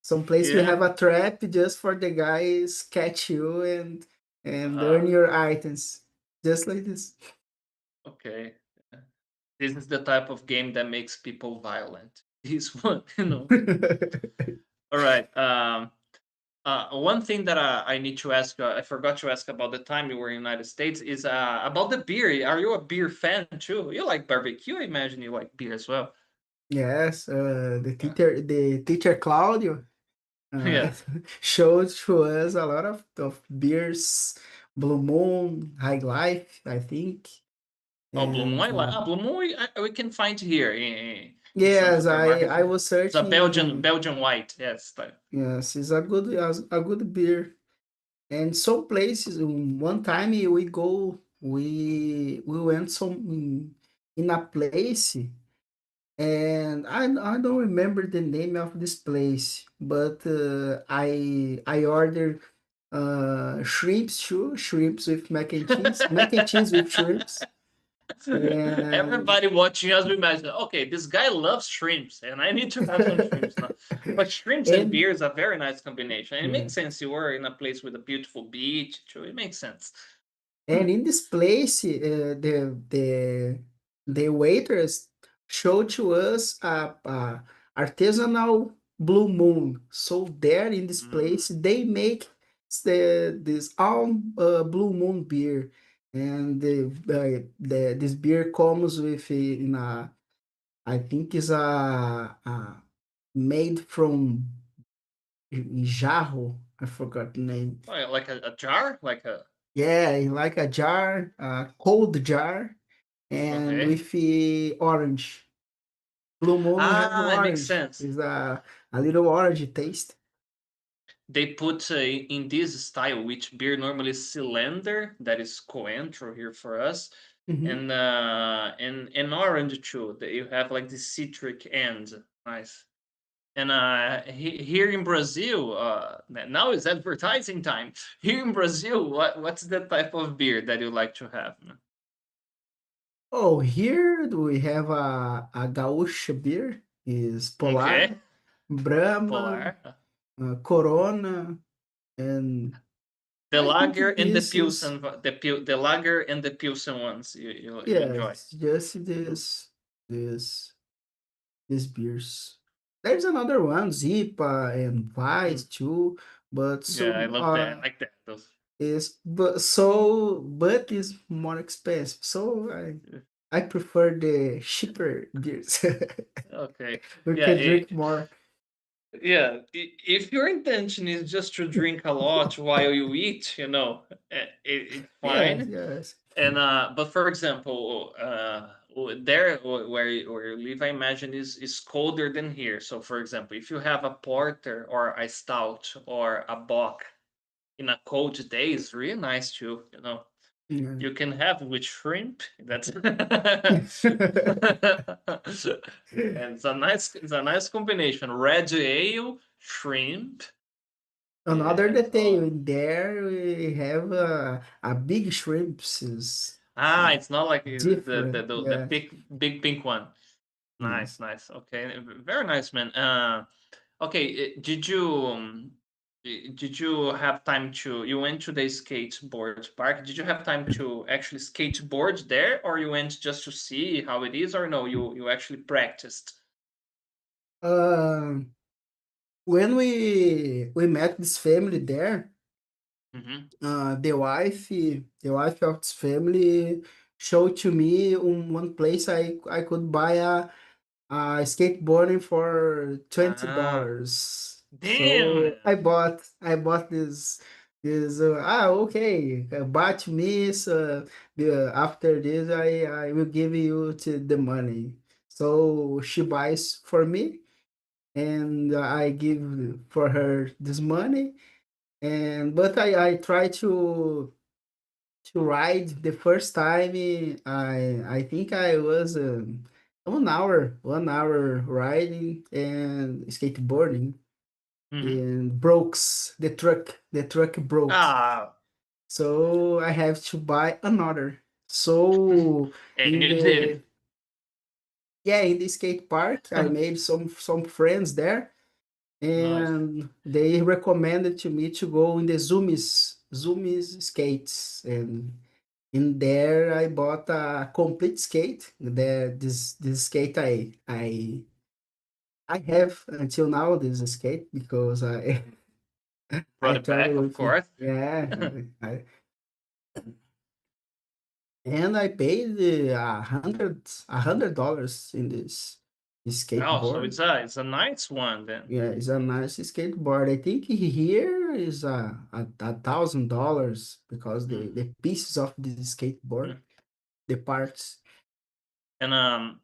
B: Some place we
A: Yeah.
B: have a trap just for the guys catch you and
A: Uh,
B: earn your items. Just like this.
A: okay. This is the type of game that makes people violent. This one. All right. One thing that I need to ask, I forgot to ask about the time you were in the United States, is about the beer. Are you a beer fan too? You like barbecue? I imagine you like beer as well.
B: Yes,
A: Uh,
B: the teacher Claudio uh,
A: yeah.
B: showed to us a lot of beers, Blue Moon, High Life, I think,
A: Oh, Blue Moon.
B: and
A: Blue Moon. We can find here in some
B: yes,
A: supermarkets.
B: I was
A: It's a
B: searching.
A: Belgian white. Yes.
B: Yes, it's a good beer. And some places, one time we went in a place, and I don't remember the name of this place, but I ordered shrimps with mac and cheese with shrimps, and
A: Everybody watching us will imagine, okay, this guy loves shrimps, and I need to have some shrimps now. But shrimps and
B: and
A: beer is a very nice combination. And it
B: yeah.
A: makes sense. You were in a place with a beautiful beach, too. It makes sense.
B: And in this place, the waiters showed to us a artisanal blue moon. So there in this
A: Mm.
B: place, they make this own blue moon beer, and this beer comes with in a I think is a made from jarro. I forgot the name.
A: Oh, yeah, like a jar, like a
B: Yeah, in like a jar, a cold jar, and
A: okay.
B: with the orange. Blue Moon we have
A: It makes
B: orange.
A: sense.
B: It's a little orange taste.
A: They put in this style, which beer normally is cylinder, that is coentro here for us,
B: Mhm.
A: and orange too. That you have like the citric end. Nice. And here in Brazil, now is advertising time. Here in Brazil, what's the type of beer that you like to have, man?
B: Oh, here we have a gaúcha beer. Is
A: Okay,
B: Polar, Brahma,
A: Polar,
B: Corona, and
A: the
B: I think
A: lager and the
B: this is
A: pilsen, the lager and the pilsen ones you enjoy.
B: yes, just these beers. There's another one, Zipa and
A: Mm.
B: Vice too, but
A: Yeah, I
B: some
A: love that. I like that. Those.
B: but is more expensive. So I prefer the cheaper beers.
A: Okay.
B: We
A: Yeah.
B: can drink more.
A: Yeah. If your intention is just to drink a lot while you eat, it's
B: Yes,
A: fine.
B: yes.
A: And but for example, there where you live, I imagine is colder than here. So for example, if you have a porter or a stout or a bock in a cold day, it's really nice too.
B: Yeah.
A: You can have with shrimp. That's and it's a nice combination. Red ale, shrimp.
B: Another
A: And
B: detail in there, we have a big shrimps is
A: it's not like the
B: different.
A: the, the
B: Yeah.
A: big pink one. Nice,
B: Yes.
A: nice. Okay, very nice, man. Okay, did you have time to? You went to the skateboard park. Did you have time to actually skateboard there, or you went just to see how it is, or no? You actually practiced.
B: Um, when we met this family there,
A: Mm-hmm.
B: the wife of this family showed to me one place I could buy a skateboarding for twenty
A: Ah,
B: dollars. So
A: Damn.
B: I bought this okay, bought me, so after this I will give you the money. So she buys for me, and I give for her this money. And but I try to ride the first time. I think I was 1 hour riding and skateboarding,
A: Hmm.
B: and breaks the truck broke,
A: Ah,
B: so I have to buy another. So
A: and
B: in
A: you did.
B: the yeah, in the skate park I made some friends there,
A: Nice.
B: and they recommended to me to go in the Zoomies skates, and in there I bought a complete skate. This skate I have until now, this skate, because I
A: Brought
B: I
A: it back,
B: travel
A: of
B: with it.
A: course.
B: Yeah, I, and I paid $100 in this
A: Oh, so
B: skateboard.
A: it's a nice one then.
B: Yeah, it's a nice skateboard. I think here is $1,000, because
A: Mm,
B: the pieces of the skateboard,
A: mm.
B: the parts.
A: And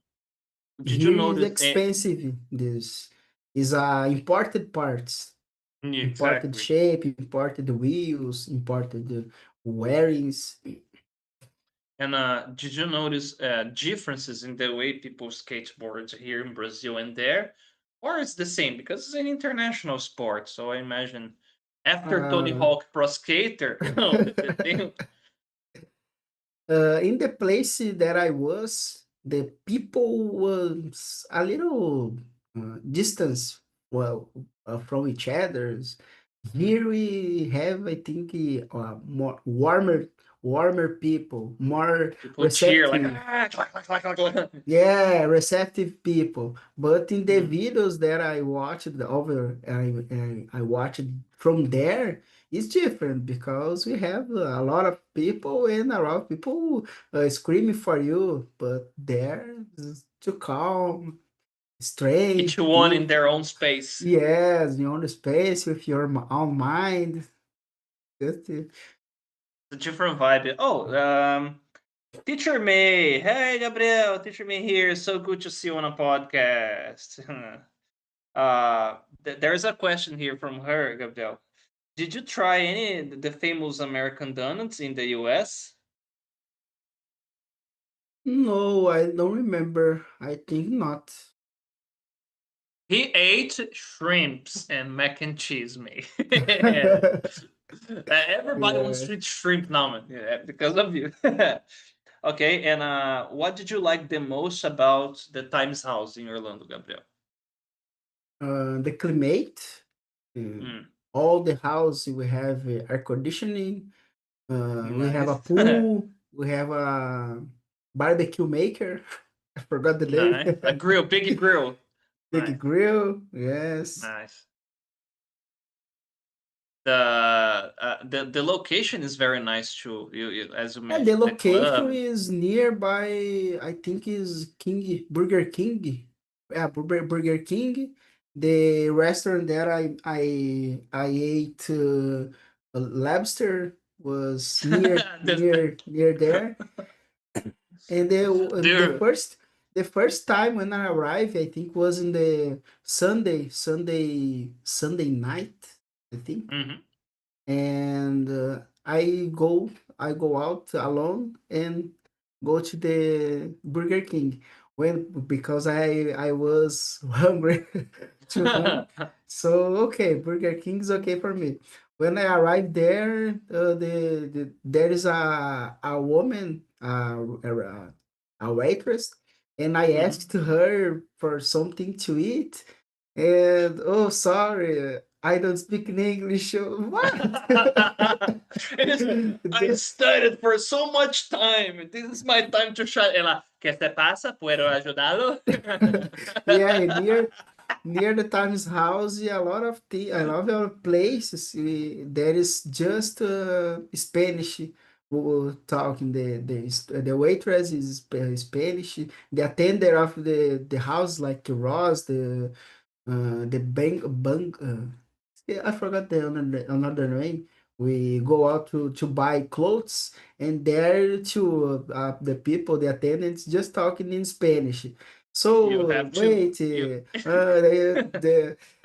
A: did you
B: Here is
A: notice it?
B: expensive. This is imported parts, imported
A: Exactly.
B: shape, imported wheels, imported wearings.
A: And did you notice differences in the way people skateboard here in Brazil and there? Or it's the same because it's an international sport. So I imagine after Tony
B: Uh,
A: Hawk Pro Skater, the thing.
B: in the place that I was, the people was a little distance, well, from each other's.
A: Mhm.
B: Here we have, I think, more warmer people, more
A: People cheer like,
B: receptive.
A: ah, clack, clack, clack, clack, clack.
B: Yeah, receptive people. But in the
A: Mhm.
B: videos that I watched I watched from there, it's different, because we have a lot of people, and a lot of people screaming for you. But there is too calm,
A: Each
B: straight
A: one in their own
B: people.
A: space.
B: Yes, your own space with your own mind. That's it.
A: It's a different vibe. Oh, Teacher May. Hey, Gabriel. Teacher May here. So good to see you on a podcast. There's a question here from her, Gabriel. Did you try any the famous American donuts in the US?
B: No, I don't remember. I think not.
A: He ate shrimps and mac and cheese, me. Everybody wants
B: Yeah.
A: to eat shrimp now, man, yeah, because of you. Okay, and what did you like the most about the Times House in Orlando, Gabriel?
B: The climate, uh,
A: Mm,
B: all the house we have air conditioning, we have a
A: nice.
B: pool, we have a barbecue maker. I forgot the name.
A: Nice. A grill, big grill.
B: Big
A: Nice,
B: grill, yes.
A: nice. The location is very nice too. As you
B: And the
A: mentioned, the
B: location
A: club.
B: is nearby, I think is Burger King. Yeah, Burger King. The restaurant that I ate lobster was
A: The-
B: near there. And
A: Dude.
B: the first time when I arrived, I think was in the Sunday night, I think.
A: Mhm.
B: And I go out alone and go to the Burger King, because I was hungry, too hungry. So okay, Burger King is okay for me. When I arrived there, there is a woman, a waitress, and I asked
A: Mhm.
B: her for something to eat, and oh, sorry, I don't speak in English. What?
A: It is. I studied for so much time. This is my time to shine. Ela, ¿qué se pasa? ¿Puedo ayudarlo?
B: Yeah, near the Times House, a lot of a lot of places there is just Spanish who talking. The waitress is Spanish. The attender of the house, like Ross, the bank. Yeah, I forgot the another name. We go out to buy clothes, and there to the people, the attendants, just talking in Spanish.
A: You
B: So
A: have to
B: wait,
A: you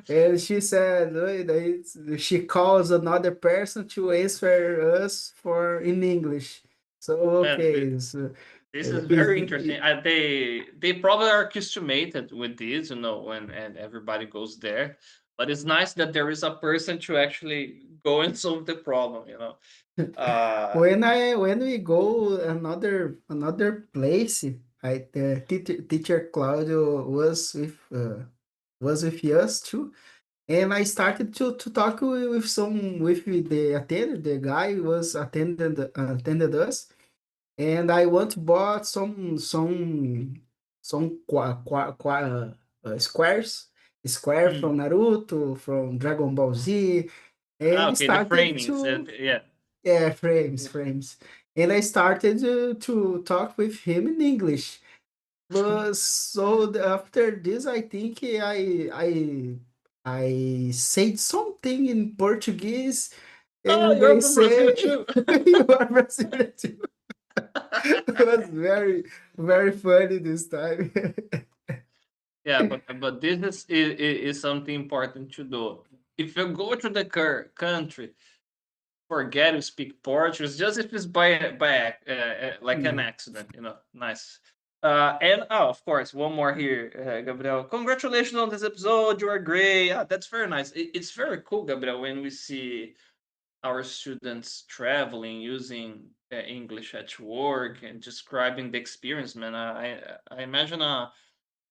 B: and she said, wait, she calls another person to answer us for in English. So
A: man,
B: okay, so,
A: this is very
B: is
A: interesting. They probably are accustomed with this, when and everybody goes there. But it's nice that there is a person to actually go and solve the problem. Uh,
B: when we go another place, the teacher Claudio was with us too, and I started to talk with the attendant, the guy was attended us, and I want to bought some squares, square
A: hmm.
B: from Naruto, from Dragon Ball Z, and
A: Okay, the
B: started
A: framings,
B: to,
A: yeah.
B: yeah, frames. And I started to talk with him in English. But so after this, I think I said something in Portuguese,
A: Oh,
B: and
A: you're
B: they
A: from Brazil
B: say
A: too.
B: you are Brazilian too. It was very funny this time.
A: Yeah, but this is something important to do. If you go to the country, forget to speak Portuguese, just if it's like an
B: Yeah.
A: accident. Nice. And of course, one more here, Gabriel. Congratulations on this episode. You are great. That's very nice. It's very cool, Gabriel, when we see our students traveling using English at work and describing the experience, man. I imagine a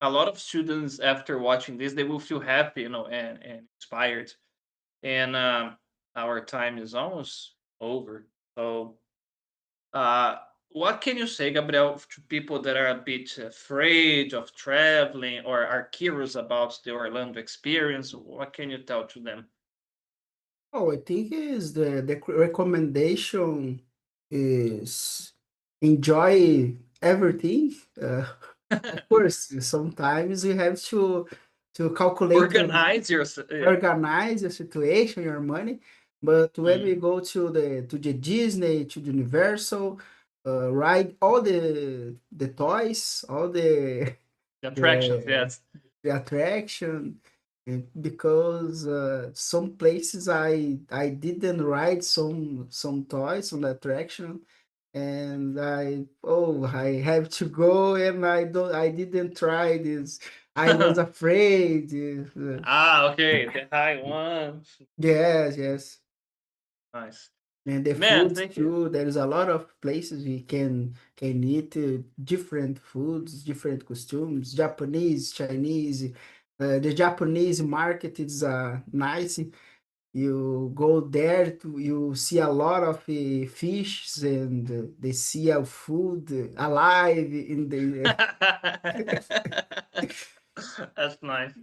A: lot of students after watching this they will feel happy, and inspired. And our time is almost over. So, uh, what can you say, Gabriel, to people that are a bit afraid of traveling or are curious about the Orlando experience? What can you tell to them?
B: Oh, I think is the recommendation is enjoy everything. Of course, sometimes you have to calculate your
A: Organize yourself. Yeah.
B: organize your situation, your money. But when we
A: Mhm.
B: go to the Disney, to the Universal, ride all the toys, all the
A: The attractions,
B: the
A: yes.
B: the attraction, because some places I didn't ride some toys on the attraction, and I have to go, and I didn't try this. I was afraid.
A: Okay, the high ones.
B: Yes, yes.
A: Nice.
B: And the
A: Man,
B: foods
A: thank you.
B: too. There is a lot of places we can eat different foods, different costumes, Japanese, Chinese. The Japanese market is nice. You go there to you see a lot of fish, and they see a food alive in the
A: That's nice.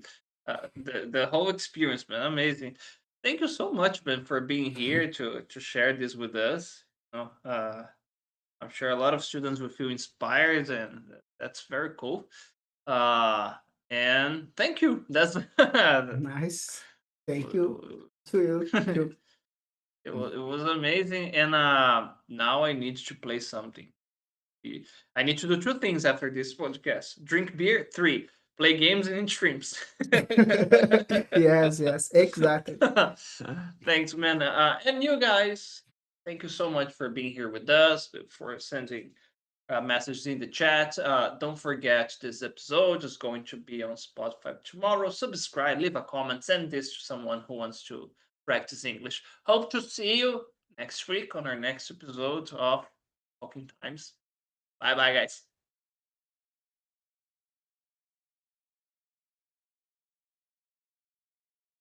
A: The whole experience, man, amazing. Thank you so much, man, for being here to share this with us. I'm sure a lot of students will feel inspired, and that's very cool. Uh, and thank you. That's
B: nice. Thank you to you too.
A: it was amazing. And now I need to play something. I need to do two things after this podcast: drink beer, three, play games and eat shrimps.
B: Yes, yes, exactly.
A: Thanks, man. And you guys, thank you so much for being here with us, for sending messages in the chat. Don't forget, this episode is going to be on Spotify tomorrow. Subscribe, leave a comment, send this to someone who wants to practice English. Hope to see you next week on our next episode of Talking Times. Bye bye, guys.